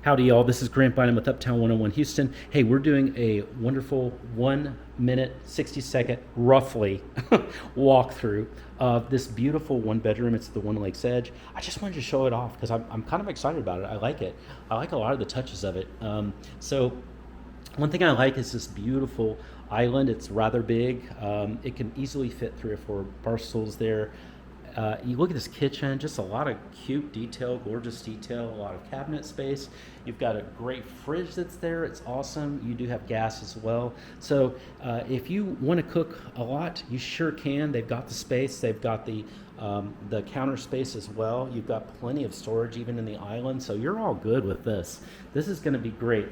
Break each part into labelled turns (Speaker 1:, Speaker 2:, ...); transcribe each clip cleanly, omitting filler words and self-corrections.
Speaker 1: Howdy, y'all. This is Grant Bynum with Uptown 101 Houston. Hey, we're doing a wonderful 1 minute, 60-second, roughly, walkthrough of this beautiful one bedroom. It's the One Lakes Edge. I just wanted to show it off because I'm kind of excited about it. I like it. I like a lot of the touches of it. So, one thing I like is this beautiful island. It's rather big. It can easily fit 3 or 4 bar stools there. You look at this kitchen, just a lot of cute detail, gorgeous detail, a lot of cabinet space. You've got a great fridge that's there. It's awesome. You do have gas as well. So if you want to cook a lot, you sure can. They've got the space. They've got the counter space as well. You've got plenty of storage even in the island. So you're all good with this. This is going to be great.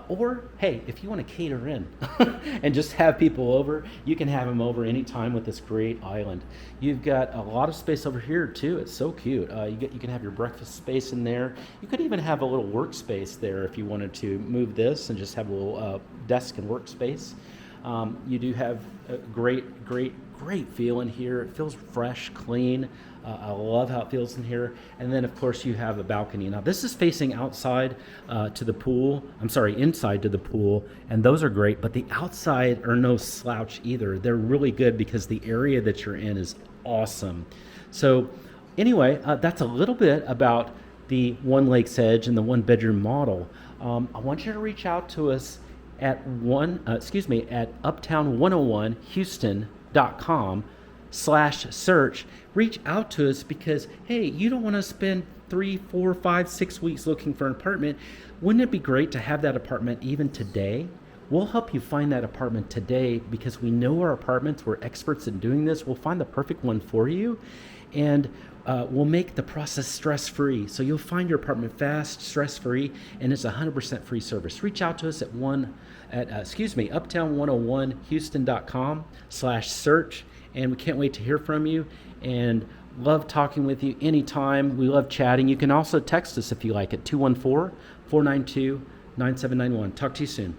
Speaker 1: Or, hey, if you want to cater in and just have people over, you can have them over anytime with this great island. You've got a lot of space over here, too. It's so cute. You can have your breakfast space in there. You could even have a little workspace there if you wanted to move this and just have a little desk and workspace. You do have a great feel in here. It feels fresh, clean. I love how it feels in here. And then, of course, you have a balcony. Now, this is facing outside to the pool. I'm sorry, inside to the pool. And those are great. But the outside are no slouch either. They're really good because the area that you're in is awesome. So anyway, that's a little bit about the One Lakes Edge and the one bedroom model. I want you to reach out to us at at uptown101houston.com/search. Reach out to us because, hey, you don't want to spend 3, 4, 5, 6 weeks looking for an apartment. Wouldn't it be great to have that apartment even today? We'll help you find that apartment today because we know our apartments. We're experts in doing this. We'll find the perfect one for you, and we'll make the process stress-free. So you'll find your apartment fast, stress-free, and it's 100% free service. Reach out to us at uptown101houston.com/search, and we can't wait to hear from you. And love talking with you anytime. We love chatting. You can also text us if you like at 214-492-9791. Talk to you soon.